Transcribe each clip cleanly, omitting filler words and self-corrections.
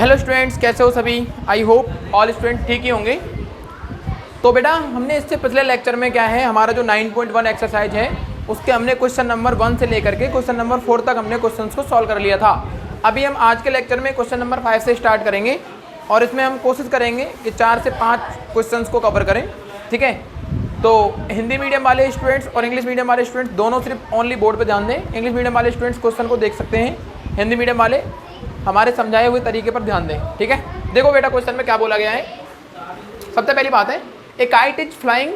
Hello students, कैसे हो सभी। आई होप ऑल स्टूडेंट ठीक ही होंगे। तो बेटा हमने इससे पिछले लेक्चर में क्या है, हमारा जो 9.1 एक्सरसाइज है उसके हमने क्वेश्चन नंबर 1 से लेकर के क्वेश्चन नंबर 4 तक हमने क्वेश्चंस को सॉल्व कर लिया था। अभी हम आज के लेक्चर में क्वेश्चन नंबर 5 से स्टार्ट करेंगे और इसमें हम कोशिश करेंगे कि 4 से 5 क्वेश्चंस को कवर करें। ठीक है, तो हिंदी मीडियम वाले स्टूडेंट्स और इंग्लिश मीडियम वाले स्टूडेंट्स दोनों सिर्फ ओनली बोर्ड पर ध्यान दें। इंग्लिश मीडियम वाले स्टूडेंट्स क्वेश्चन को देख सकते हैं, हिंदी मीडियम वाले हमारे समझाए हुए तरीके पर ध्यान दें। ठीक है, देखो बेटा क्वेश्चन में क्या बोला गया है। सबसे पहली बात है, a kite is flying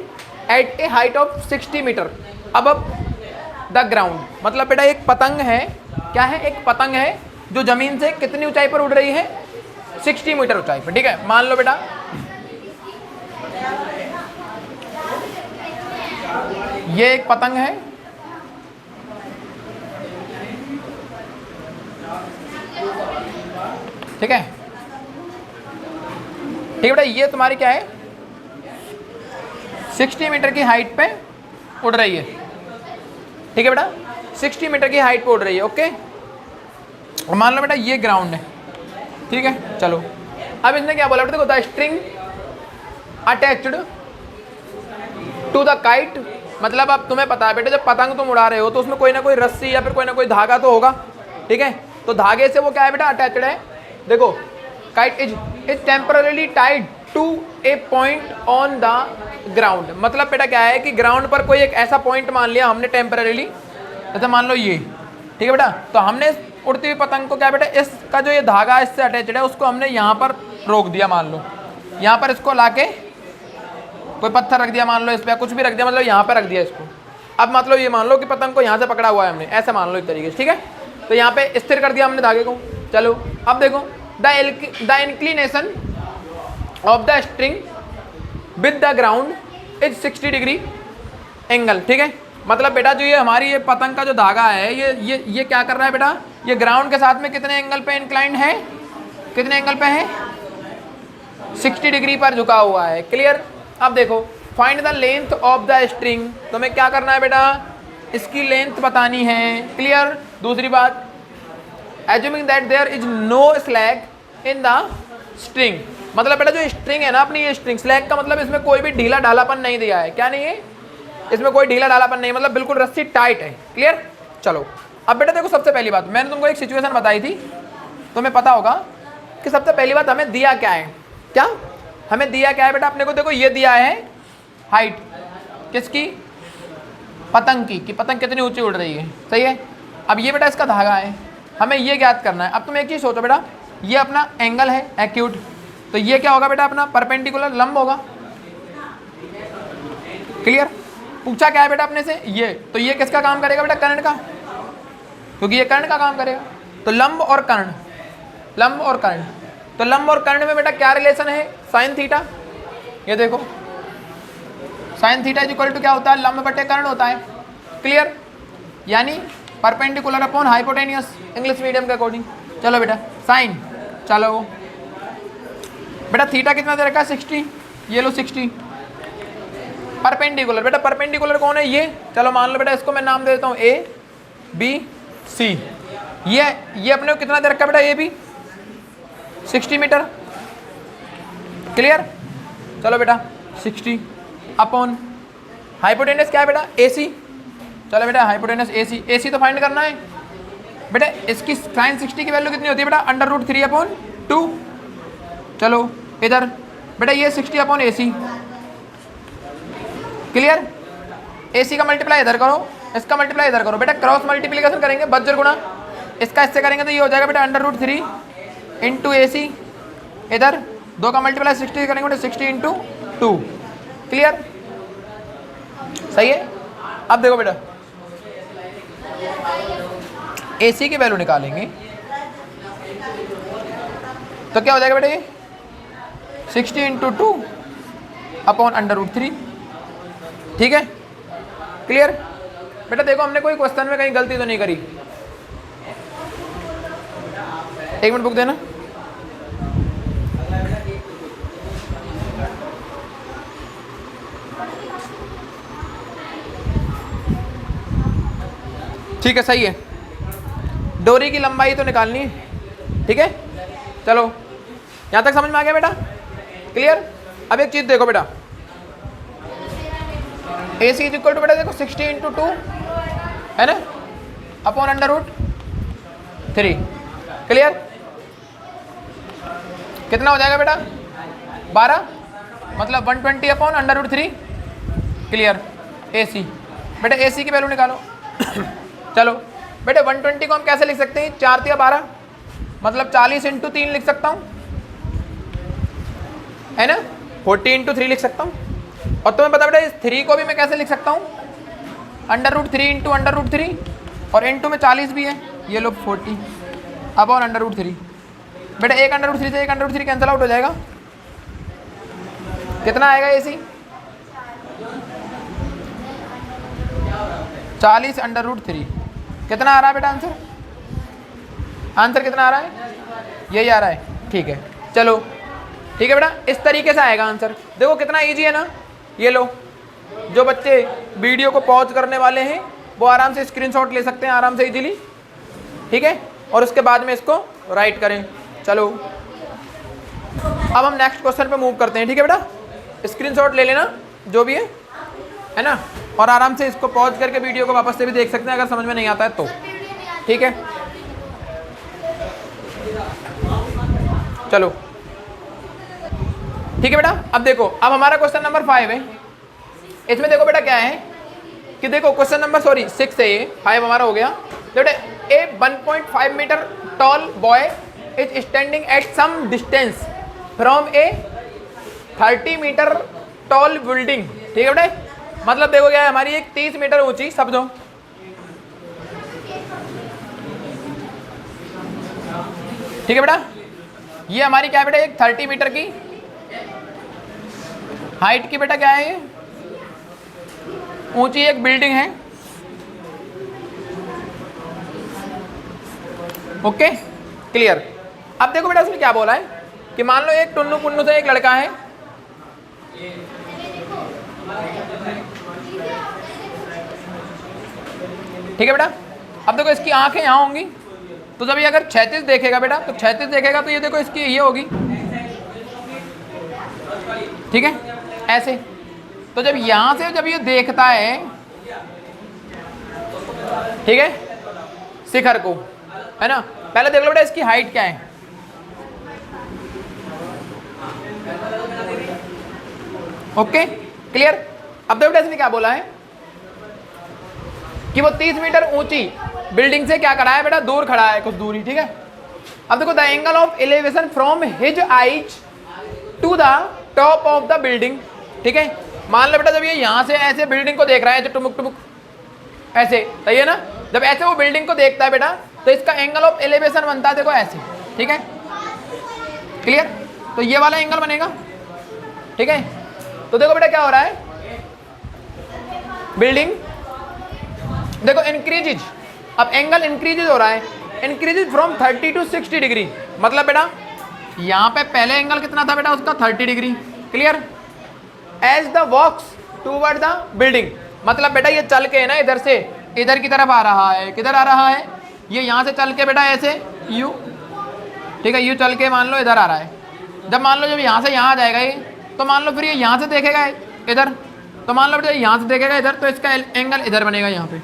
at a height of 60 metre above the ground. मतलब बेटा एक पतंग है, क्या है, एक पतंग है जो जमीन से कितनी ऊंचाई पर उड़ रही है, 60 मीटर ऊंचाई पर। ठीक है, मान लो बेटा ये एक पतंग है, ठीक है। ठीक है बेटा, ये तुम्हारी क्या है, 60 मीटर की हाइट पे उड़ रही है। ठीक है बेटा, 60 मीटर की हाइट पे उड़ रही है। ओके, और मान लो बेटा ये ग्राउंड है। ठीक है, चलो अब इसने क्या बोला बेटा, देखो the string attached to the kite. मतलब अब तुम्हें पता है बेटा, जब पतंग तुम उड़ा रहे हो तो उसमें कोई ना कोई रस्सी या फिर कोई ना कोई धागा तो होगा। ठीक है, तो धागे से वो क्या है बेटा, अटैच्ड है। देखो kite is temporarily tied to a point on the ground. मतलब बेटा क्या है कि ग्राउंड पर कोई एक ऐसा पॉइंट मान लिया हमने टेम्पररीली, जैसे मान लो ये। ठीक है बेटा, तो हमने उड़ती हुई पतंग को क्या बेटा, इसका जो ये धागा इससे अटैच्ड है उसको हमने यहाँ पर रोक दिया। मान लो यहाँ पर इसको लाके कोई पत्थर रख दिया, मान लो इस पर कुछ भी रख दिया, मतलब यहाँ पर रख दिया इसको। अब मतलब ये मान लो कि पतंग को यहाँ से पकड़ा हुआ है हमने, ऐसे मान लो एक तरीके से। ठीक है, तो यहाँ पे स्थिर कर दिया हमने धागे को। चलो अब देखो the inclination of the string with the ground is 60 degree angle. ठीक है, मतलब बेटा जो ये हमारी ये पतंग का जो धागा है ये क्या कर रहा है बेटा, ये ग्राउंड के साथ में कितने एंगल पे इंक्लाइंड है, कितने एंगल पे है, 60 डिग्री पर झुका हुआ है। क्लियर। अब देखो find the length of the string, तुम्हें क्या करना है बेटा, इसकी लेंथ बतानी है। क्लियर। दूसरी बात, assuming that there is no slack in the string. मतलब बेटा जो स्ट्रिंग है ना अपनी, ये स्ट्रिंग, स्लैग का मतलब इसमें कोई भी ढीला ढालापन नहीं दिया है। क्या नहीं है, इसमें कोई ढीला ढालापन नहीं, मतलब बिल्कुल रस्सी टाइट है। क्लियर। चलो अब बेटा देखो, सबसे पहली बात मैंने तुमको एक सिचुएशन बताई थी, तुम्हें पता होगा कि सबसे पहली बात हमें दिया क्या है, क्या हमें दिया क्या है बेटा, अपने को देखो ये दिया है हाइट किसकी, पतंग की, कि पतंग कितनी ऊंची उड़ रही है। सही है। अब ये बेटा इसका धागा है, हमें ये ज्ञात करना है। अब तुम एक चीज़ सोचो बेटा, ये अपना एंगल है एक्यूट, तो ये क्या होगा बेटा, अपना परपेंडिकुलर लंब होगा। क्लियर। पूछा क्या है बेटा अपने से, ये, तो ये किसका काम करेगा बेटा, कर्ण का, क्योंकि ये कर्ण का काम करेगा। तो लंब और कर्ण, लंब और कर्ण, तो लंब और कर्ण में बेटा क्या रिलेशन है, साइन थीटा। ये देखो sine theta is equal to क्या होता है, लंब बटे कर्ण होता है। क्लियर। यानी perpendicular upon hypotenuse, English medium के अकॉर्डिंग। चलो बेटा साइन, चलो बेटा थीटा कितना दे रखा है, 60। ये लो 60। परपेंडिकुलर, बेटा परपेंडिकुलर कौन है, ये। चलो मान लो बेटा इसको मैं नाम दे देता हूँ ए बी सी। ये अपने को कितना दे रखा है बेटा, ए बी 60 मीटर। क्लियर। चलो बेटा 60 अपॉन हाइपोटेनस क्या है बेटा, ए सी। चलो बेटा हाइपोटेनस ए सी, ए सी तो फाइंड करना है बेटा। इसकी साइन 60 की वैल्यू कितनी होती है बेटा, √3/2। चलो इधर बेटा ये 60 अपॉन ए सी। क्लियर। ए सी का मल्टीप्लाई इधर करो, इसका मल्टीप्लाई इधर करो। बेटा क्रॉस मल्टीप्लिकेशन करेंगे, बज्र गुणा, इसका इससे करेंगे तो ये हो जाएगा बेटा √3 इंटू ए सी। इधर 2 का मल्टीप्लाई 60 करेंगे बेटा, 60 इंटू 2। क्लियर। सही है। अब देखो बेटा ए सी की वैल्यू निकालेंगे तो क्या हो जाएगा बेटा, ये 60 इंटू 2 अपॉन √3। ठीक है। क्लियर। बेटा देखो हमने कोई क्वेश्चन में कहीं गलती तो नहीं करी। एक मिनट बुक देना। ठीक है, सही है। डोरी की लंबाई तो निकालनी है। ठीक है, चलो यहाँ तक समझ में आ गया बेटा? क्लियर? अब एक चीज देखो बेटा, ए सी इज इक्वल टू बेटा देखो 60 इंटू 2 है ना, अपॉन √3। क्लियर? कितना हो जाएगा बेटा? 12, मतलब 120 अपॉन √3। क्लियर? ए सी बेटा, ए सी की वैल्यू निकालो। चलो बेटे 120 को हम कैसे लिख सकते हैं? 4 या 12, मतलब 40 इंटू 3 लिख सकता हूँ, है ना, 40 इंटू 3 लिख सकता हूँ। और तुम्हें पता बेटा इस 3 को भी मैं कैसे लिख सकता हूँ? √3 इंटू √3, और इंटू में 40 भी है, ये लो 40 अपॉन √3। बेटा एक √3 से एक √3 कैंसिल आउट हो जाएगा, कितना आएगा ए सी? 40 √3। कितना आ रहा है बेटा आंसर? आंसर कितना आ रहा है? यही आ रहा है, ठीक है। चलो ठीक है बेटा, इस तरीके से आएगा आंसर। देखो कितना इजी है ना। ये लो, जो बच्चे वीडियो को पॉज करने वाले हैं वो आराम से स्क्रीनशॉट ले सकते हैं आराम से इजीली, ठीक है, और उसके बाद में इसको राइट करें। चलो अब हम नेक्स्ट क्वेश्चन पे मूव करते हैं, ठीक है बेटा। स्क्रीनशॉट ले लेना जो भी है ना, और आराम से इसको पॉज करके वीडियो को वापस से भी देख सकते हैं अगर समझ में नहीं आता है तो, ठीक है। चलो ठीक है बेटा। अब देखो, अब हमारा क्वेश्चन नंबर 5 है। इसमें देखो बेटा क्या है कि देखो क्वेश्चन नंबर 6 है, ये 5 हमारा हो गया। तो बेटा a 1.5 metre tall boy is standing at some distance from a 30 metre tall building, ठीक है बेटा। मतलब देखो क्या है, हमारी एक 30 मीटर ऊंची, समझो, ठीक है बेटा। ये हमारी क्या है बेटा, एक 30 मीटर की हाइट की बेटा क्या है, ये ऊंची एक बिल्डिंग है। Okay clear. अब देखो बेटा उसने क्या बोला है कि मान लो एक टुन्नू पुन्नू से एक लड़का है, ठीक है बेटा। अब देखो इसकी आंखें यहाँ होंगी, तो जब ये अगर 36 देखेगा बेटा, तो 36 देखेगा तो ये देखो इसकी ये होगी, ठीक है, ऐसे। तो जब यहां से जब ये देखता है, ठीक है, शिखर को, है ना, पहले देख लो बेटा इसकी हाइट क्या है। Okay clear. अब देखो बेटा इसने क्या बोला है कि वो 30 मीटर ऊंची बिल्डिंग से क्या करा है बेटा, दूर खड़ा है कुछ दूरी, ठीक है। अब देखो the angle of elevation from his eyes to the top of the building, ठीक है। मान लो बेटा जब ये यहाँ से ऐसे बिल्डिंग को देख रहा है, टुमुक टुमुक ऐसे, सही है ना। जब ऐसे वो बिल्डिंग को देखता है बेटा, तो इसका एंगल ऑफ एलिवेशन बनता है देखो ऐसे, ठीक है, क्लियर। तो ये वाला एंगल बनेगा, ठीक है। तो देखो बेटा क्या हो रहा है, बिल्डिंग देखो इंक्रीजेज, अब एंगल इंक्रीजेज हो रहा है, इंक्रीजेज फ्रॉम 30 टू 60 डिग्री। मतलब बेटा यहाँ पे पहले एंगल कितना था बेटा उसका, 30 degree, clear. As the walks toward the building, मतलब बेटा ये चल के है ना इधर से इधर की तरफ आ रहा है, किधर आ रहा है, ये यहाँ से चल के बेटा ऐसे यू, ठीक है, यू चल के मान लो इधर आ रहा है। जब मान लो जब यहाँ से यहाँ आ जाएगा ये, तो मान लो फिर ये यहाँ से देखेगा इधर, तो मान लो बेटा यहाँ से देखेगा इधर, तो इसका एंगल इधर बनेगा यहाँ पे,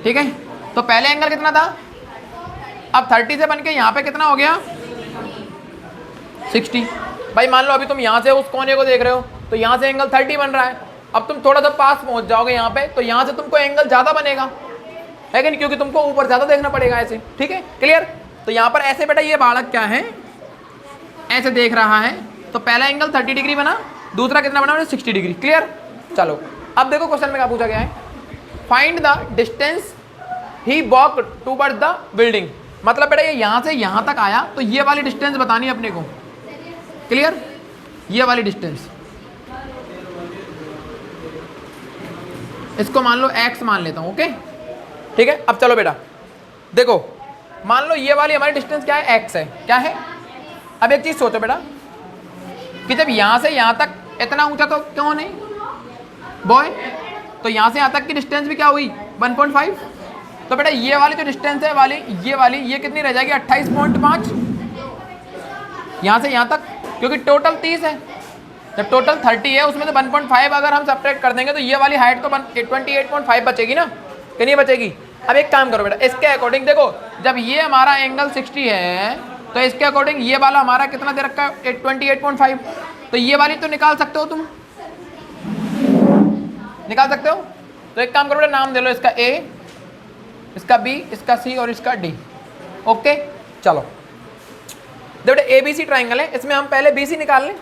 ठीक है। तो पहले एंगल कितना था, अब 30 से बन के यहाँ पे कितना हो गया, 60। भाई मान लो अभी तुम यहाँ से उस कोने को देख रहे हो, तो यहाँ से एंगल 30 बन रहा है। अब तुम थोड़ा सा पास पहुँच जाओगे यहाँ पे, तो यहाँ से तुमको एंगल ज़्यादा बनेगा, है कि नहीं, क्योंकि तुमको ऊपर ज़्यादा देखना पड़ेगा ऐसे, ठीक है, क्लियर। तो यहाँ पर ऐसे बेटा ये बालक क्या है, ऐसे देख रहा है, तो पहला एंगल 30 डिग्री बना, दूसरा कितना बना, 60 डिग्री, क्लियर। चलो अब देखो क्वेश्चन में क्या पूछा गया है, find the distance he walk toward the building. मतलब बेटा ये यहाँ से यहाँ तक आया, तो ये वाली डिस्टेंस बतानी है अपने को, क्लियर, ये वाली डिस्टेंस, इसको मान लो x मान लेता हूँ, ओके, ठीक है। अब चलो बेटा देखो, मान लो ये वाली हमारी डिस्टेंस क्या है, x है, क्या है। अब एक चीज सोचो बेटा कि जब यहाँ से यहाँ तक इतना ऊंचा तो क्यों नहीं बॉय, तो यहाँ से यहाँ तक की डिस्टेंस भी क्या हुई, 1.5। तो बेटा ये वाली जो डिस्टेंस है वाली ये कितनी रह जाएगी, 28.5, यहाँ से यहाँ तक क्योंकि टोटल 30 है, जब टोटल 30 है उसमें से 1.5 अगर हम सब्ट्रैक्ट कर देंगे तो ये वाली हाइट तो 28.5 बचेगी ना, कि नहीं बचेगी। अब एक काम करो बेटा, इसके अकॉर्डिंग देखो, जब ये हमारा एंगल 60 है तो इसके अकॉर्डिंग ये वाला हमारा कितना दे रखा है 28.5, तो ये वाली तो निकाल सकते हो, तुम निकाल सकते हो। तो एक काम करो बेटा, नाम दे लो इसका ए, इसका बी, इसका सी और इसका डी। ओके चलो, देखो बेटा ए बी सी ट्राइंगल है, इसमें हम पहले बी सी निकाल लें,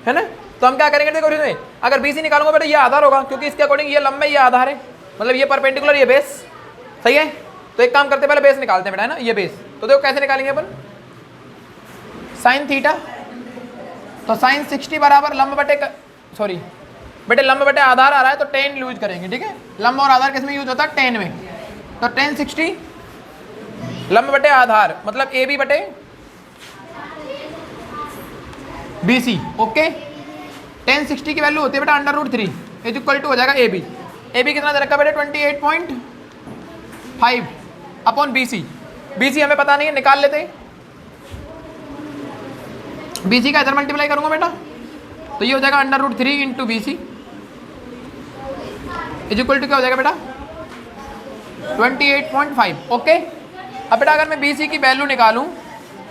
है ना। तो हम क्या करेंगे, देखो इसमें अगर बी सी निकालूंगा बेटा ये आधार होगा, क्योंकि इसके अकॉर्डिंग ये लंबा ये आधार है, मतलब ये परपेंडिकुलर ये बेस, सही है। तो एक काम करते पहले बेस निकालते हैं बेटा, है ना, ये बेस। तो देखो कैसे निकालेंगे अपन, साइन थीटा, तो साइन 60 बराबर लंब बटे सॉरी बेटे लंब बटे आधार आ रहा है तो टेन यूज करेंगे, ठीक है। लंब और आधार किस में यूज होता है, टेन में। तो टेन 60 लंब बटे आधार मतलब ए बी बटे बी सी। ओके, टेन 60 की वैल्यू होती है बेटा √3 इज इक्वल टू हो जाएगा ए बी। ए बी कितना दे रखा बेटा 28.5 upon B C. B C हमें पता नहीं है, निकाल लेते हैं। बी सी का इधर मल्टीप्लाई करूंगा बेटा तो ये हो जाएगा √3 into B C is equal to क्या हो जाएगा बेटा 28.5। ओके, अब बेटा अगर मैं बी सी की वैल्यू निकालूं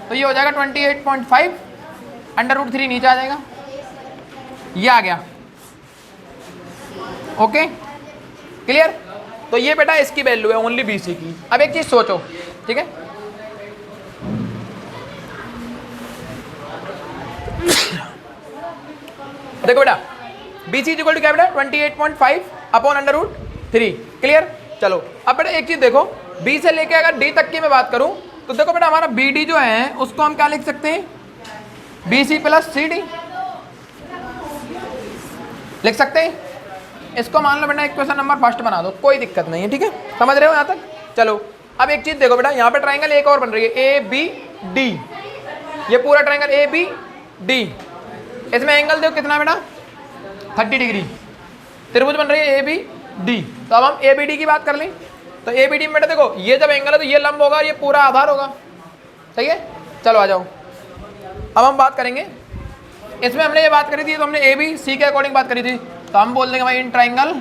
तो ये हो जाएगा 28.5, √3 नीचे आ जाएगा, ये आ गया। Okay clear. तो ये बेटा इसकी वैल्यू है ओनली बी सी की। अब एक चीज सोचो, ठीक है, देखो बेटा बी सी इक्वल टू क्या बेटा 28.5 अपॉन √3। क्लियर। चलो अब बेटा एक चीज देखो, बी से लेके अगर डी तक की मैं बात करूं तो देखो बेटा हमारा बी डी जो है उसको हम क्या लिख सकते हैं, B C plus C D लिख सकते हैं। इसको मान लो बेटा इक्वेशन नंबर फर्स्ट बना दो, कोई दिक्कत नहीं है, ठीक है, समझ रहे हो यहाँ तक। चलो अब एक चीज देखो बेटा, यहाँ पे ट्राइंगल एक और बन रही है ए बी डी, ये पूरा ट्राइंगल ए बी डी, इसमें एंगल देखो कितना बेटा 30 डिग्री, त्रिभुज बन रही है ए बी डी। तो अब हम ए बी डी की बात कर लें तो ए बी डी में बेटा देखो ये जब एंगल है तो ये लंब होगा, ये पूरा आधार होगा, सही है। चलो आ जाओ, अब हम बात करेंगे, इसमें हमने ये बात करी थी तो हमने ए बी सी के अकॉर्डिंग बात करी थी, तो हम बोल देंगे भाई इन ट्राइंगल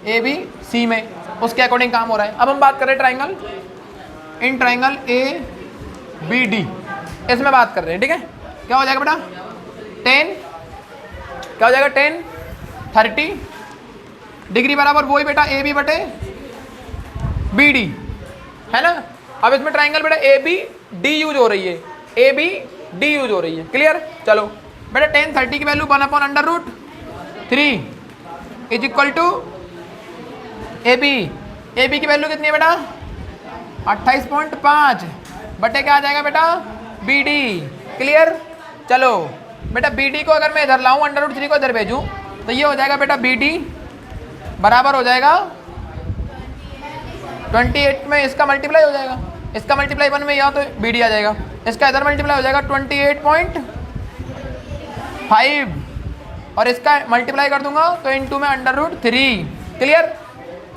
ए बी सी में उसके अकॉर्डिंग काम हो रहा है। अब हम बात कर रहे हैं triangle in triangle A B D, इसमें बात कर रहे हैं, ठीक है। क्या हो जाएगा बेटा 10, क्या हो जाएगा 10 30 डिग्री बराबर वही बेटा ए बी बटे बी डी, है ना। अब इसमें ट्राइंगल बेटा ए बी डी यूज हो रही है, ए बी डी यूज हो रही है। क्लियर। चलो बेटा 10 30 की value 1/√3 is equal to A B की वैल्यू कितनी है बेटा 28.5 बटे क्या आ जाएगा बेटा बी डी। क्लियर। चलो बेटा बी डी को अगर मैं इधर लाऊं √3 को इधर भेजूं तो ये हो जाएगा बेटा बी डी बराबर हो जाएगा 28 में इसका मल्टीप्लाई हो जाएगा, इसका मल्टीप्लाई 1 में यहाँ तो बी डी आ जाएगा, इसका इधर मल्टीप्लाई हो जाएगा 28.5 और इसका मल्टीप्लाई कर दूंगा तो इनटू में √3। क्लियर।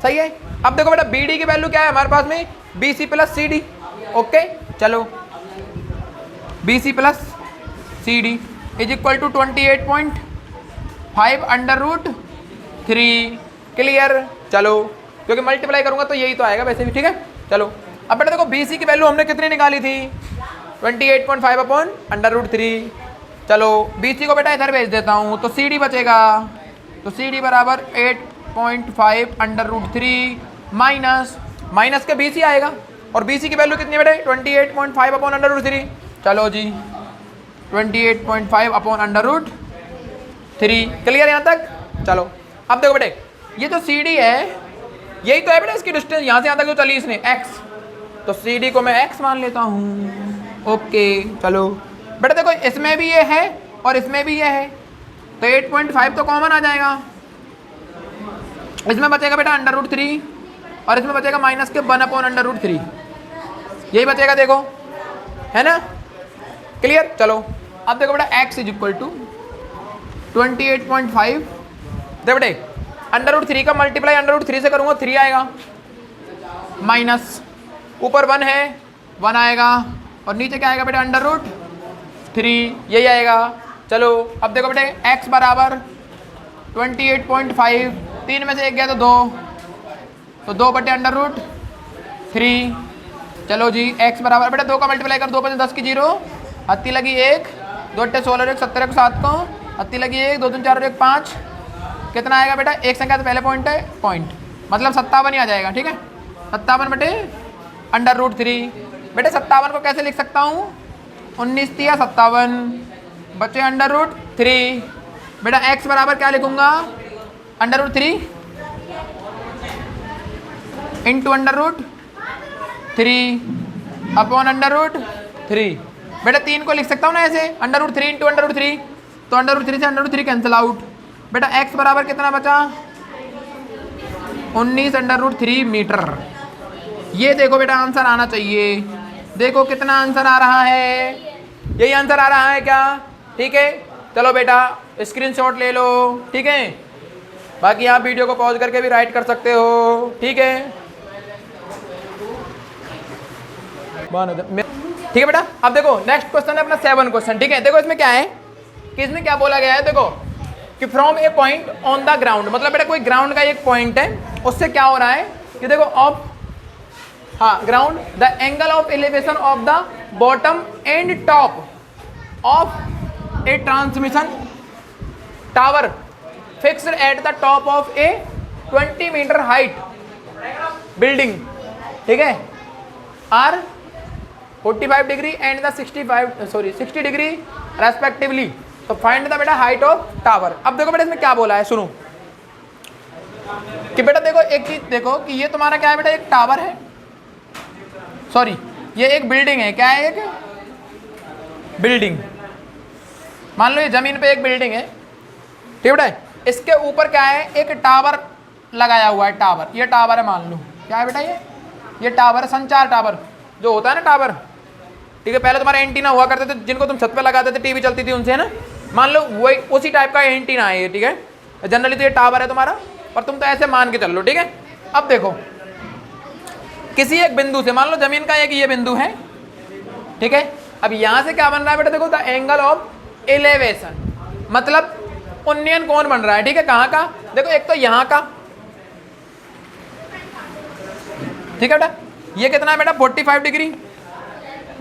सही है। अब देखो बेटा बी डी की वैल्यू क्या है हमारे पास में B C plus C D. Okay चलो B C plus C D is equal to 28.5 √3। Clear. चलो क्योंकि मल्टीप्लाई करूंगा तो यही तो आएगा वैसे भी, ठीक है। चलो अब बेटा देखो बी सी की वैल्यू हमने कितनी निकाली थी 28.5 अपॉन √3। चलो बी सी को बेटा इधर भेज देता हूँ तो सी डी बचेगा, तो सी डी बराबर 8.5 √3 माइनस के बी सी आएगा और बी सी की वैल्यू कितनी बेटे 28.5 अपॉन √3। चलो जी 28.5 अपॉन √3। क्लियर यहाँ तक। चलो अब देखो बेटे ये जो सी डी है यही तो है बेटा इसकी डिस्टेंस यहाँ से यहाँ तक जो चली इसने x, तो सी डी को मैं x मान लेता हूँ। ओके चलो बेटा देखो इसमें भी ये है और इसमें भी ये है तो 8.5 तो कॉमन आ जाएगा, इसमें बचेगा बेटा √3 और इसमें बचेगा माइनस के 1 अपॉन √3, यही बचेगा देखो, है ना। क्लियर। चलो अब देखो बेटा x इज इक्वल टू 28.5, देखो बेटे √3 का मल्टीप्लाई √3 से करूँगा 3 आएगा, माइनस ऊपर 1 है 1 आएगा और नीचे क्या आएगा बेटा 3, यही आएगा। चलो अब देखो बेटे x बराबर 28.5, 3 में से 1 गया तो 2, तो 2/√3। चलो जी x बराबर बेटा 2 का मल्टीप्लाई कर, 2 5 10 की 0, हत्ती लगी 1, 2 8 16 1 17 को 7 को, हत्ती लगी 1, 2 3 4 1 5, कितना आएगा बेटा? एक संख्या तो पहले पॉइंट है, पॉइंट मतलब 57 ही आ जाएगा। ठीक है, 57/√3। बेटे 57 को कैसे लिख सकता हूँ? 19 या 57 बचे √3। बेटा x बराबर क्या लिखूंगा? √3 इंटू √3 अपॉन √3। बेटा 3 को लिख सकता हूँ ना ऐसे, √3 इंटू √3, तो √3 से √3 कैंसिल आउट। बेटा x बराबर कितना बचा? 19/√3 मीटर। ये देखो बेटा आंसर आना चाहिए। देखो कितना आंसर आ रहा है, यही आंसर आ रहा है क्या? ठीक है, चलो बेटा स्क्रीनशॉट ले लो। ठीक है, बाकी आप वीडियो को पॉज करके भी राइट कर सकते हो। ठीक है, ठीक है बेटा। अब देखो नेक्स्ट क्वेश्चन है अपना 7 क्वेश्चन। ठीक है, देखो इसमें क्या है कि इसमें क्या बोला गया है, देखो कि from A point on the ground, मतलब बेटा कोई ग्राउंड का एक पॉइंट है, उससे क्या हो रहा है कि देखो off ground the angle of elevation of the bottom and top of a transmission tower fixed at the top of a 20 metre height building. ठीक है, are 45 degree and the 60 degree respectively. तो फाइंड द बेटा height of tower. अब देखो बेटा इसमें क्या बोला है, सुनो कि बेटा देखो एक चीज देखो कि ये तुम्हारा क्या है बेटा, एक टावर है, सॉरी ये एक बिल्डिंग है। क्या है? एक बिल्डिंग। मान लो ये जमीन पे एक बिल्डिंग है, ठीक है बेटा। इसके ऊपर क्या है? एक टावर लगाया हुआ है, टावर। ये टावर है, मान लो क्या है बेटा, ये टावर है, संचार टावर जो होता है ना, टावर। ठीक है, पहले तुम्हारे एंटीना हुआ करते थे जिनको तुम छत पे लगाते थे, टीवी चलती थी उनसे, है ना। मान लो वही उसी टाइप का एंटीना है ये। ठीक है, जनरली तो ये टावर है तुम्हारा, पर तुम तो ऐसे मान के चल लो। ठीक है, अब देखो किसी एक बिंदु से, मान लो जमीन का एक ये बिंदु है, ठीक है। अब यहां से क्या बन रहा है बेटा, देखो द एंगल ऑफ एलिवेशन, मतलब उन्नयन कोण बन रहा है। ठीक है, कहाँ का? देखो एक तो यहाँ का, ठीक है बेटा, ये कितना है बेटा 45 डिग्री,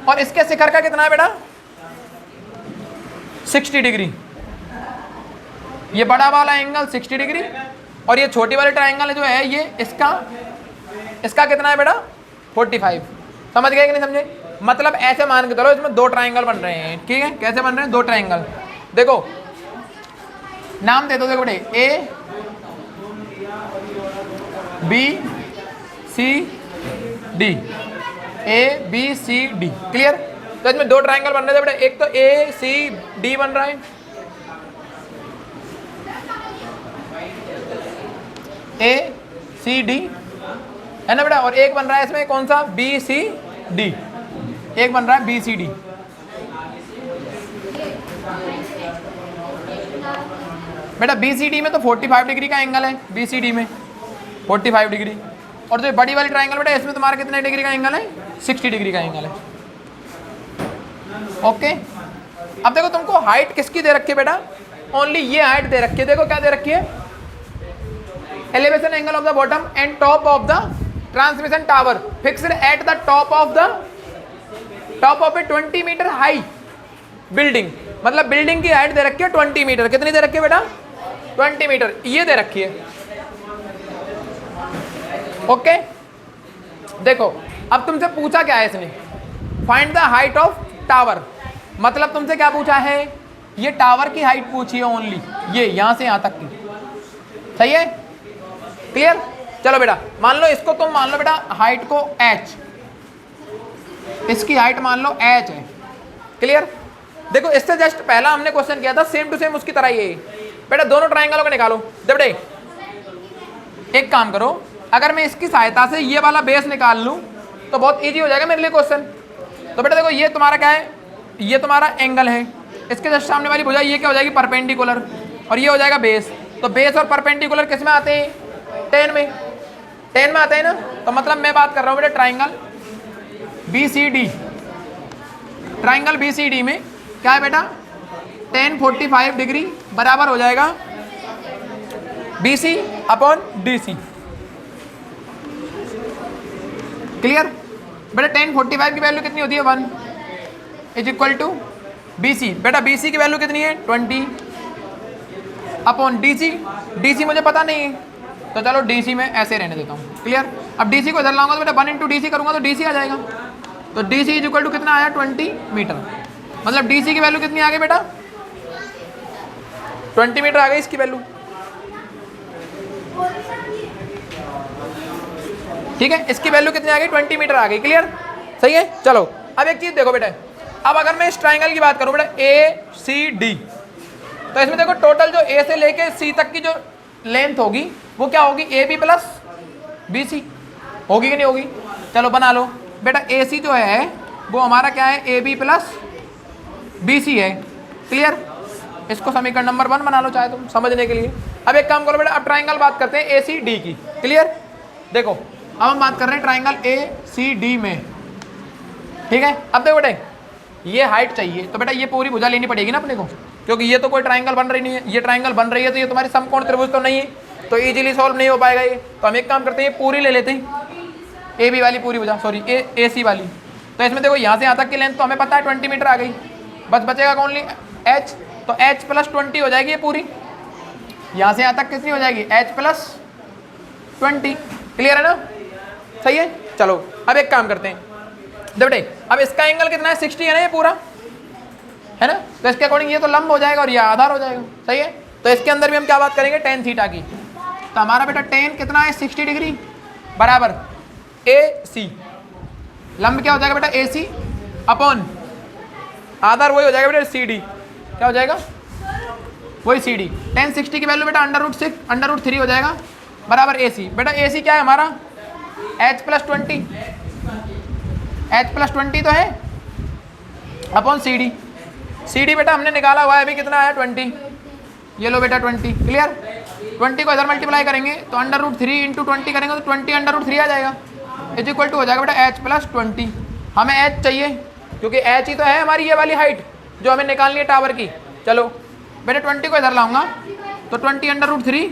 और इसके शिखर का कितना है बेटा 60 डिग्री। ये बड़ा वाला एंगल 60 डिग्री, और ये छोटी वाली ट्रायंगल जो है ये इसका कितना है बेटा 45। समझ गए कि नहीं समझे? मतलब ऐसे मान के चलो इसमें दो ट्रायंगल बन रहे हैं। ठीक है, कैसे बन रहे हैं? दो ट्रायंगल। देखो नाम दे दो, देखो बेटे A B C D, A B C D, clear. तो इसमें दो ट्रायंगल बन रहे थे बेटा, एक तो ए सी डी बन रहा है, ए सी डी है ना बेटा, और एक बन रहा है इसमें कौन सा? बी सी डी, एक बन रहा है बी सी डी। बेटा बी सी डी में तो 45 डिग्री का एंगल है, बी सी डी में 45 डिग्री, और जो बड़ी वाली ट्रायंगल बेटा इसमें तुम्हारा कितने डिग्री का एंगल है? 60 डिग्री का एंगल है। ओके, अब देखो तुमको हाइट किसकी दे रखी है बेटा? ओनली ये हाइट दे रखी है। देखो क्या दे रखी है? Elevation angle of the bottom and top of the transmission tower fixed at the top of a 20 metre high building. मतलब बिल्डिंग की हाइट दे रखी है 20 मीटर। कितनी दे रखी है बेटा? 20 मीटर ये दे रखी है। ओके, देखो अब तुमसे पूछा क्या है इसने? Find the height of tower. मतलब तुमसे क्या पूछा है? ये टावर की हाइट पूछी है ओनली, ये यहां से यहां तक की। सही है, क्लियर। चलो बेटा मान लो इसको तुम मान लो बेटा हाइट को h, इसकी हाइट मान लो h है, क्लियर। देखो इससे जस्ट पहला हमने क्वेश्चन किया था, सेम टू सेम उसकी तरह ये बेटा। दोनों ट्रायंगलों को निकालो। दे बेटे एक काम करो, अगर मैं इसकी सहायता से ये वाला बेस निकाल लूं तो बहुत इजी हो जाएगा मेरे लिए क्वेश्चन। तो बेटा देखो ये तुम्हारा क्या है? ये तुम्हारा एंगल है, इसके जस्ट सामने वाली भुजा ये क्या हो जाएगी? परपेंडिकुलर, और ये हो जाएगा बेस। तो बेस और परपेंडिकुलर किस में आते हैं? 10 में, 10 में आते हैं ना। तो मतलब मैं बात कर रहा हूँ बेटा triangle B C D, triangle B C D में क्या है बेटा, tan 45 डिग्री बराबर हो जाएगा BC अपॉन DC। क्लियर बेटा, tan 45 की वैल्यू कितनी होती है 1 इज इक्वल टू BC। बेटा BC की वैल्यू कितनी है 20 अपॉन DC मुझे पता नहीं है, तो चलो DC में ऐसे रहने देता हूँ। क्लियर, अब DC को इधर लाऊंगा तो बेटा 1 इंटू DC करूँगा तो DC आ जाएगा, तो DC इज इक्वल टू कितना आया 20 मीटर। मतलब DC की वैल्यू कितनी आ गई बेटा 20 मीटर आ गई इसकी वैल्यू। ठीक है, इसकी वैल्यू कितनी आ गई 20 मीटर आ गई। क्लियर, सही है। चलो अब एक चीज देखो बेटा, अब अगर मैं इस ट्राइंगल की बात करूं बेटा ACD, तो इसमें देखो टोटल जो A से लेके C तक की जो लेंथ होगी वो क्या होगी AB प्लस BC होगी कि नहीं होगी। चलो बना लो बेटा, AC जो है वो हमारा क्या है AB प्लस BC है। क्लियर, इसको समीकरण नंबर 1 बना लो चाहे तुम समझने के लिए। अब एक काम करो बेटा, अब ट्राइंगल बात करते हैं ACD की। क्लियर, देखो अब हम बात कर रहे हैं ट्राइंगल ACD में। ठीक है, अब देखो बेटा ये हाइट चाहिए तो बेटा ये पूरी भुजा लेनी पड़ेगी ना अपने को, क्योंकि ये तो कोई ट्राइंगल बन रही नहीं है, ये ट्राइंगल बन रही है तो ये तुम्हारी समकोण त्रिभुज तो नहीं है, तो इजीली सॉल्व नहीं हो पाएगा ये। तो हम एक काम करते हैं, ये पूरी ले लेते हैं AB वाली पूरी भुजा, सॉरी AC वाली। तो इसमें देखो यहाँ से यहाँ तक की लेंथ तो हमें पता है 20 मीटर आ गई, बस बचेगा कौन ली H, तो H प्लस 20 हो जाएगी ये पूरी। यहाँ से यहाँ तक कितनी हो जाएगी H प्लस 20। क्लियर है ना, सही है। चलो अब एक काम करते हैं, देखो बेटे अब इसका एंगल कितना है 60 है ना, ये पूरा है ना, तो इसके अकॉर्डिंग ये तो लंब हो जाएगा और ये आधार हो जाएगा। सही है, तो इसके अंदर भी हम क्या बात करेंगे tan थीटा की। तो हमारा बेटा tan कितना है 60 डिग्री बराबर AC, लंब क्या हो जाएगा बेटा AC अपॉन आधार वही हो जाएगा बेटा CD, क्या हो जाएगा वही CD। tan 60 की वैल्यू बेटा √3 हो जाएगा बराबर AC। बेटा AC क्या है हमारा H प्लस 20, H प्लस 20 तो है अपॉन CD बेटा हमने निकाला हुआ है अभी कितना है 20, ये लो बेटा 20। क्लियर, 20 को इधर मल्टीप्लाई करेंगे तो √3 इंटू 20 करेंगे तो 20 √3 आ जाएगा, इज इक्वल टू हो जाएगा बेटा H प्लस 20। हमें H चाहिए क्योंकि H ही तो है हमारी ये वाली हाइट जो हमें निकालनी है टावर की। चलो बेटा 20 को इधर लाऊंगा तो 20 √3,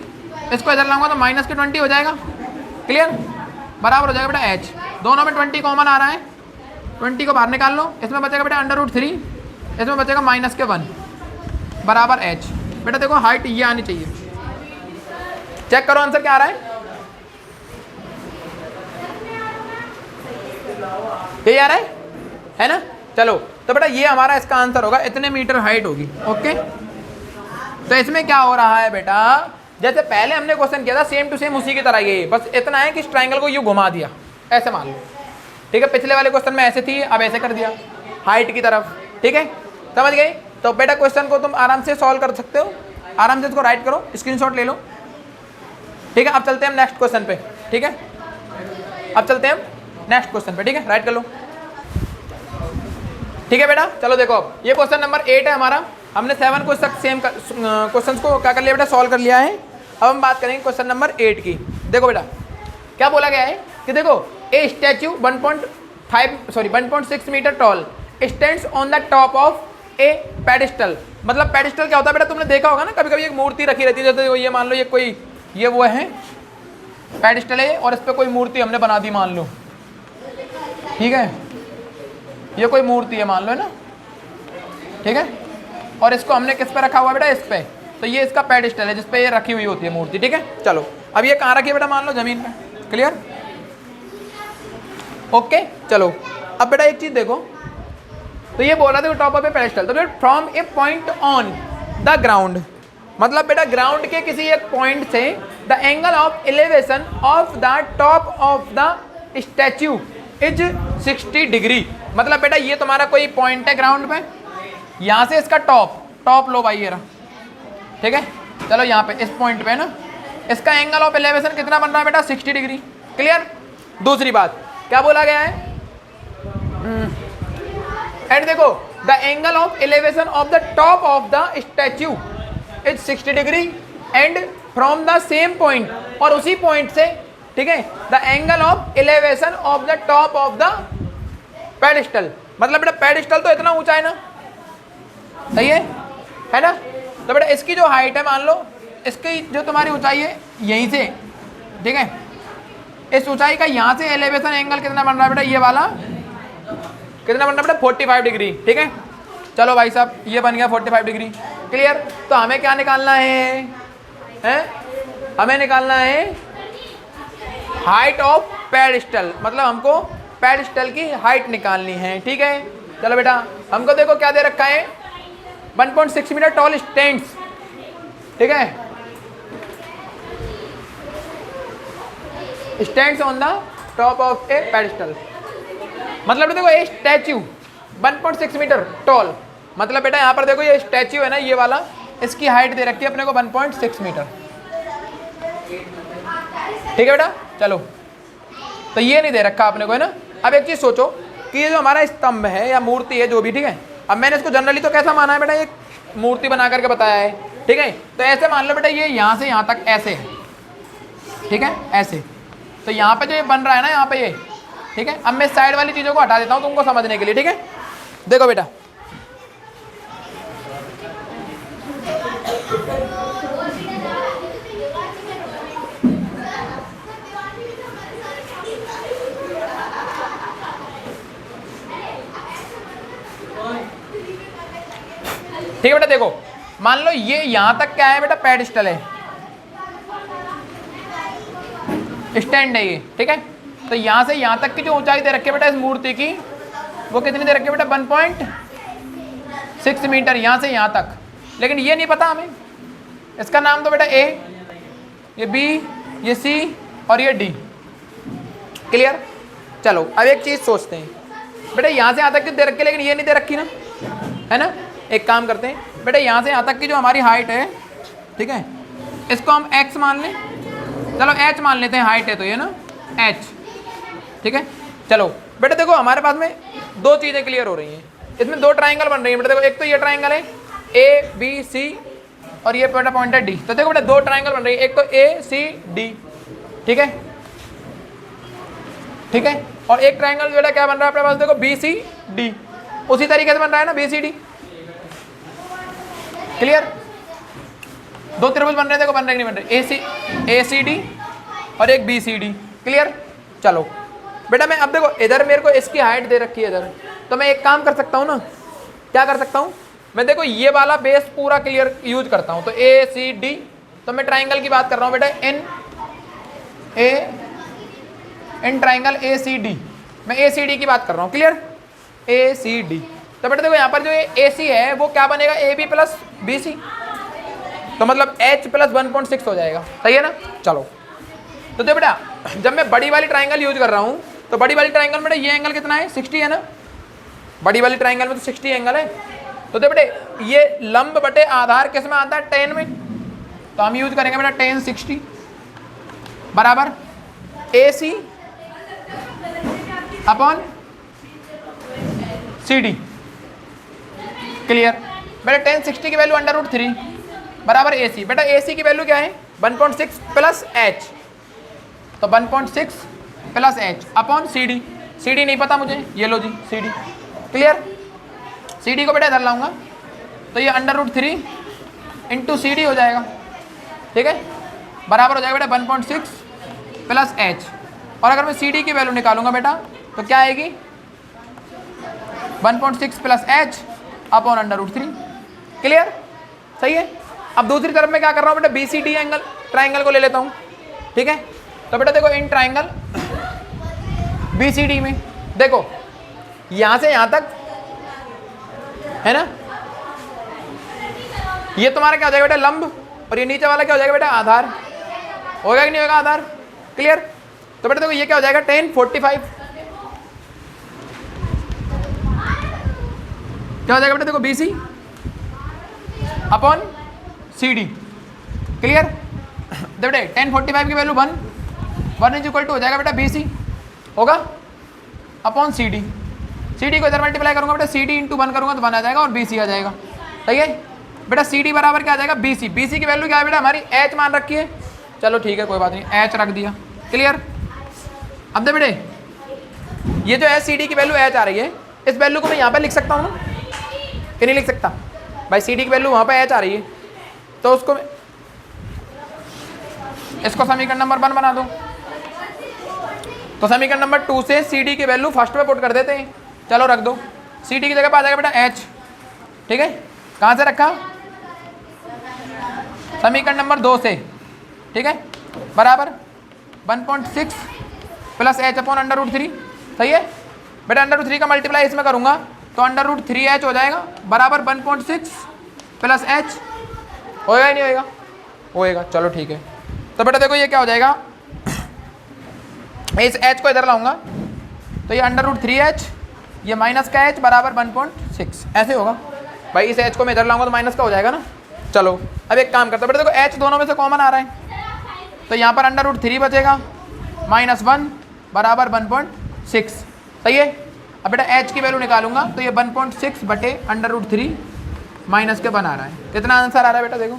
इसको इधर लाऊंगा तो माइनस के 20 हो जाएगा। क्लियर, बराबर हो जाएगा बेटा H, दोनों में 20 कॉमन आ रहा है, 20 को बाहर निकाल लो, इसमें बचेगा बेटा √3, इसमें बचेगा माइनस के 1 बराबर H। बेटा देखो हाइट ये आनी चाहिए, चेक करो आंसर क्या आ रहा है, ये आ रहा है ना। चलो तो बेटा ये हमारा इसका आंसर होगा, इतने मीटर हाइट होगी। ओके, तो इसमें क्या हो रहा है बेटा, जैसे पहले हमने क्वेश्चन किया था सेम टू सेम उसी की तरह, ये बस इतना है कि इस ट्राइंगल को यूं घुमा दिया, ऐसे मान लो। ठीक है, पिछले वाले क्वेश्चन में ऐसे थी, अब ऐसे कर दिया हाइट की तरफ। ठीक है, समझ गए। तो बेटा क्वेश्चन को तुम आराम से सॉल्व कर सकते हो, आराम से इसको राइट करो, स्क्रीनशॉट ले लो। ठीक है, अब चलते हैं हम नेक्स्ट क्वेश्चन पे। ठीक है, अब चलते हैं हम नेक्स्ट क्वेश्चन पे। ठीक है, राइट कर लो। ठीक है बेटा, चलो देखो अब ये क्वेश्चन नंबर 8 है हमारा, हमने 7 क्वेश्चन सेम क्वेश्चन को क्या कर लिया बेटा, सॉल्व कर लिया है। अब हम बात करेंगे क्वेश्चन नंबर 8 की। देखो बेटा क्या बोला गया है कि देखो a statue 1.6 meter tall stands on the top of a pedestal. मतलब पेडिस्टल क्या होता है बेटा, तुमने देखा होगा ना कभी कभी एक मूर्ति रखी रहती है, जैसे ये मान लो ये कोई ये वो है पेडिस्टल है और इस पर कोई मूर्ति हमने बना दी मान लो। ठीक है, ये कोई मूर्ति है मान लो, है ना। ठीक है, और इसको हमने किस पे रखा हुआ बेटा, इस पे, तो ये इसका पेडिस्टल है जिस पे ये रखी हुई होती है मूर्ति। ठीक है, चलो अब ये कहाँ रखी है बेटा, मान लो जमीन पे। Clear, okay. चलो अब बेटा एक चीज देखो, तो ये बोल रहा था टॉप ऑफ ए पेडिस्टल, तो बेटा from A point on the ground, मतलब बेटा ग्राउंड के किसी एक पॉइंट से the angle of elevation of the top of the statue is 60 degree. मतलब बेटा ये तुम्हारा कोई पॉइंट है ग्राउंड पे, यहाँ से इसका टॉप लो भाई ये रहा। ठीक है, चलो यहाँ पे इस पॉइंट पे ना इसका एंगल ऑफ एलिवेशन कितना बन रहा है बेटा, 60 डिग्री। क्लियर, दूसरी बात क्या बोला गया है, एंड देखो the angle of elevation of the top of the statue is 60 degree and from the same point, और उसी पॉइंट से, ठीक है, the angle of elevation of the top of the pedestal. मतलब बेटा पेडिस्टल तो इतना ऊंचा है ना, सही है ना। तो बेटा इसकी जो हाइट है, मान लो इसकी जो तुम्हारी ऊंचाई है यहीं से, ठीक है, इस ऊंचाई का यहाँ से एलिवेशन एंगल कितना बन रहा है बेटा, ये वाला कितना बन रहा है बेटा, 45 डिग्री, ठीक है। चलो भाई साहब ये बन गया 45 डिग्री, क्लियर। तो हमें क्या निकालना है, हमें निकालना है हाइट ऑफ पेडिस्टल, मतलब हमको पेडिस्टल की हाइट निकालनी है, ठीक है। चलो बेटा हमको देखो क्या दे रखा है, 1.6 मीटर टॉल स्टैंड्स, ठीक है, stands on the top of a pedestal. मतलब देखो ये स्टैच्यू 1.6 मीटर टॉल, मतलब बेटा यहाँ पर देखो ये स्टैच्यू है ना, ये वाला, इसकी हाइट दे रखी है अपने को 1.6 मीटर, ठीक है बेटा। चलो तो ये नहीं दे रखा आपने को, है ना। अब एक चीज़ सोचो कि ये जो हमारा स्तंभ है या मूर्ति है जो भी, ठीक है, अब मैंने इसको जनरली तो कैसा माना है बेटा, एक मूर्ति बना करके बताया है, ठीक है। तो ऐसे मान लो बेटा ये यहाँ से यहाँ तक ऐसे है, ठीक है, ऐसे। तो यहाँ पे जो ये बन रहा है ना, यहाँ पे ये, ठीक है। अब मैं साइड वाली चीज़ों को हटा देता हूँ तुमको समझने के लिए, ठीक है। देखो बेटा ठीक है बेटा, देखो मान लो ये यहां तक क्या है बेटा, पेडिस्टल है, स्टैंड है ये, ठीक है। तो यहां से यहां तक की जो ऊंचाई दे रखी है बेटा इस मूर्ति की, वो कितनी दे रखी है बेटा, 1.6 मीटर, यहां से यहां तक। लेकिन ये नहीं पता हमें, इसका नाम तो बेटा ए, ये बी, ये सी और ये डी, क्लियर। चलो अब एक चीज सोचते हैं बेटा, यहां से यहां तक की दे रखी है लेकिन ये नहीं दे रखी ना, है ना। एक काम करते हैं बेटा, यहाँ से यहाँ तक की जो हमारी हाइट है, ठीक है, इसको हम x मान लें, चलो h मान लेते हैं, हाइट है तो ये ना h, ठीक है। चलो बेटा देखो हमारे पास में दो चीज़ें क्लियर हो रही हैं, इसमें दो ट्राइंगल बन रही हैं बेटा। देखो एक तो ये ट्राइंगल है ABC और ये बेटा पॉइंट है D। तो देखो बेटा दो ट्राइंगल बन रही है, एक तो ACD, ठीक है, ठीक है, और एक ट्राइंगल बेटा क्या बन रहा है अपने पास, देखो BCD, उसी तरीके से बन रहा है ना BCD, क्लियर। दो त्रिभुज बन रहे हैं, देखो बन रहे नहीं बन रहे, ACD और एक BCD, क्लियर। चलो बेटा मैं अब देखो इधर मेरे को इसकी हाइट दे रखी है इधर, तो मैं एक काम कर सकता हूँ ना, क्या कर सकता हूँ मैं, देखो ये वाला बेस पूरा क्लियर यूज करता हूँ। तो ACD, तो मैं ट्राइंगल की बात कर रहा हूँ बेटा, इन ट्राइंगल ACD, मैं ACD की बात कर रहा हूँ, क्लियर, ACD। तो बेटा देखो यहाँ पर जो ये AC है वो क्या बनेगा, AB प्लस BC, तो मतलब H प्लस 1.6 हो जाएगा, सही है ना। चलो तो देखो बेटा जब मैं बड़ी वाली ट्राइंगल यूज कर रहा हूँ, तो बड़ी वाली ट्राइंगल में ये एंगल कितना है, 60 है ना, बड़ी वाली ट्राइंगल में तो 60 एंगल है। तो देखो बेटे ये लंब बटे आधार किस में आता है, tan में, तो हम यूज करेंगे बेटा tan 60 बराबर AC अपॉन CD, क्लियर। बेटा tan 60 की वैल्यू √3 बराबर AC, बेटा AC की वैल्यू क्या है 1.6 प्लस H, तो 1.6 प्लस H अपॉन CD नहीं पता मुझे, ये लो जी CD, क्लियर। CD को बेटा इधर लाऊंगा तो ये √3 इंटू CD हो जाएगा, ठीक है, बराबर हो जाएगा बेटा 1.6 प्लस H। और अगर मैं CD की वैल्यू निकालूंगा बेटा तो क्या आएगी, 1.6 प्लस H अपॉन √3, क्लियर, सही है। अब दूसरी तरफ मैं क्या कर रहा हूँ बेटा, BCD एंगल ट्राइंगल को ले लेता हूँ, ठीक है। तो बेटा देखो इन ट्राइंगल BCD में देखो यहाँ से यहाँ तक है ना, ये तुम्हारा क्या हो जाएगा बेटा लंब, और ये नीचे वाला क्या हो जाएगा बेटा आधार, होगा कि नहीं होगा आधार, क्लियर। तो बेटा देखो ये क्या हो जाएगा tan 45, क्या हो जाएगा बेटा देखो BC अपॉन CD, क्लियर। देखो बेटे tan 45 की वैल्यू 1 इज इक्वल टू हो जाएगा बेटा BC होगा अपॉन CD को इधर मल्टीप्लाई करूंगा बेटा, CD इंटू 1 करूंगा तो 1 आ जाएगा और BC आ जाएगा, सही है बेटा। CD बराबर क्या आ जाएगा BC की वैल्यू क्या है बेटा हमारी H मान रखी है, चलो ठीक है कोई बात नहीं, H रख दिया, क्लियर। अब दे बेटे ये जो है CD की वैल्यू H आ रही है, इस वैल्यू को मैं यहाँ पे लिख सकता हूँ ना कि नहीं लिख सकता, भाई सी डी की वैल्यू वहाँ पे एच आ रही है, तो उसको इसको समीकरण नंबर 1 बना दो। तो समीकरण नंबर 2 से सी डी की वैल्यू फर्स्ट में पुट कर देते हैं। चलो रख दो, सी डी की जगह पे आ जाएगा बेटा एच, ठीक है। कहाँ से रखा, समीकरण नंबर 2 से, ठीक है, बराबर 1.6 प्लस एच अपॉन √3, सही है बेटा। √3 का मल्टीप्लाई इसमें करूंगा तो √3h हो जाएगा बराबर 1.6 प्लस एच, होएगा ही नहीं होएगा, होएगा, चलो ठीक है। तो बेटा देखो ये क्या हो जाएगा, इस h को इधर लाऊंगा तो ये √3h, ये माइनस का h बराबर 1.6, ऐसे होगा भाई। इस h को मैं इधर लाऊंगा तो माइनस का हो जाएगा ना। चलो अब एक काम करते हैं बेटा, देखो h दोनों में से कॉमन आ रहा है, तो यहाँ पर √3 बचेगा, -1 बराबर 1.6, सही है। अब बेटा h की वैल्यू निकालूंगा तो ये 1.6 बटे √3 माइनस के 1 आ रहा है। कितना आंसर आ रहा है बेटा, देखो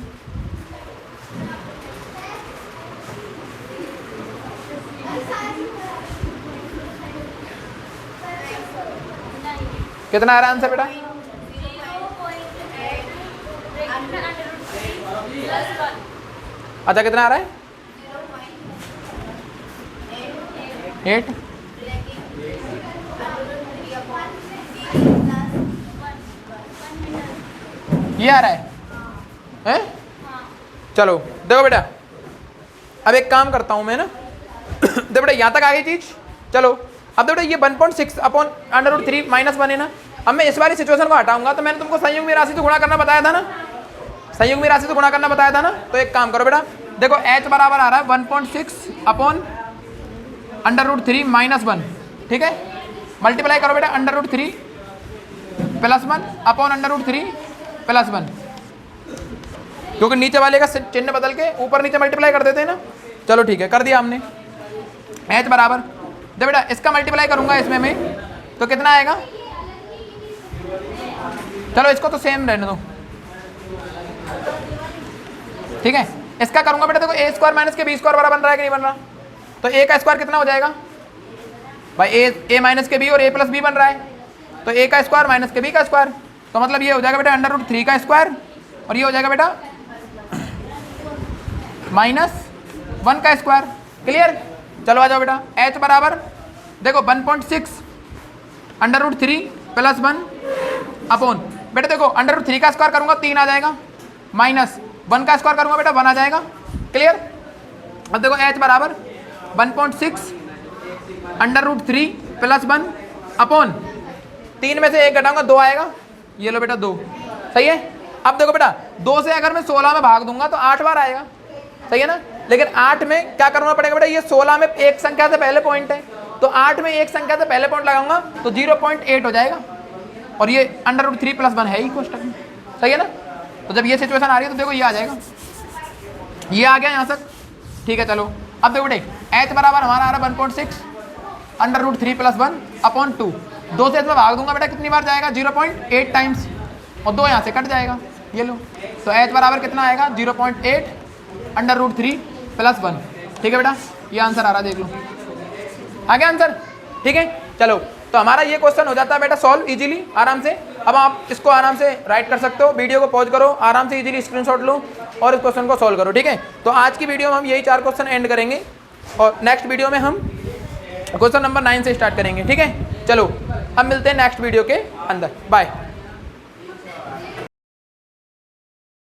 कितना आ रहा है आंसर बेटा, अच्छा कितना आ रहा है, 8, ये आ रहा है? चलो देखो बेटा, अब एक काम करता हूं मैं ना देखो बेटा यहाँ तक आ गई चीज। चलो अब देखो ये 1.6 अपॉन √3 -1 है ना। अब मैं इस वाली सिचुएशन को हटाऊंगा तो मैंने तुमको संयुग्मी राशि से गुणा करना बताया था ना, संयुग्मी राशि से गुणा करना बताया था ना। तो एक काम करो बेटा, देखो h बराबर आ रहा है 1.6 अपॉन √3 -1, ठीक है। मल्टीप्लाई करो बेटा √3 + 1 अपॉन √3 + 1, क्योंकि नीचे वाले का चिन्ह बदल के ऊपर नीचे मल्टीप्लाई कर देते हैं ना। चलो ठीक है, कर दिया हमने। h बराबर, जब बेटा इसका मल्टीप्लाई करूंगा इसमें मैं तो कितना आएगा, चलो इसको तो सेम रहने दो, ठीक है। इसका करूंगा बेटा, देखो a² - के b² बराबर बन रहा है कि नहीं बन रहा, तो a का स्क्वायर कितना हो जाएगा भाई, a - के b और a + b बन रहा है, तो a का स्क्वायर - के b का स्क्वायर, तो मतलब ये हो जाएगा बेटा √3 का स्क्वायर और ये हो जाएगा बेटा -1 का स्क्वायर। क्लियर, चलो आ जाओ बेटा। h बराबर देखो 1.6 √3 + 1 अपॉन, बेटा देखो √3 का स्क्वायर करूंगा 3 आ जाएगा, -1 का स्क्वायर करूंगा बेटा 1 आ जाएगा। क्लियर, अब देखो h बराबर 1.6 √3 + 1 अपॉन 3 में से 1 घटाऊंगा 2 आएगा, ये लो बेटा 2, सही है। अब देखो बेटा 2 से अगर मैं 16 में भाग दूंगा तो 8 बार आएगा, सही है ना। लेकिन 8 में क्या करना पड़ेगा बेटा, ये 16 में एक संख्या से पहले पॉइंट है, तो 8 में एक संख्या से पहले पॉइंट लगाऊंगा तो 0.8 हो जाएगा, और ये √3 + 1 है ही कोष्टक में, सही है ना। तो जब ये सिचुएशन आ रही है तो देखो ये आ जाएगा, ये आ गया यहाँ तक, ठीक है। चलो अब देखो बेटे h बराबर हमारा आ रहा है 1.6 √3 + 1 अपॉन 2, 2 से इसमें भाग दूंगा बेटा कितनी बार जाएगा, 0.8 टाइम्स, और 2 यहाँ से कट जाएगा, ये लो। तो h बराबर कितना आएगा, 0.8 √3 + 1, ठीक है बेटा। ये आंसर आ रहा है, देख लो आ गया आंसर, ठीक है। चलो तो हमारा ये क्वेश्चन हो जाता है बेटा सॉल्व इजीली, आराम से। अब आप इसको आराम से राइट कर सकते हो, वीडियो को पॉज करो, आराम से इजीली स्क्रीनशॉट लो और इस क्वेश्चन को सॉल्व करो, ठीक है। तो आज की वीडियो में हम यही 4 क्वेश्चन एंड करेंगे और नेक्स्ट वीडियो में हम क्वेश्चन नंबर 9 से स्टार्ट करेंगे, ठीक है। चलो अब मिलते हैं नेक्स्ट वीडियो के अंदर, बाय।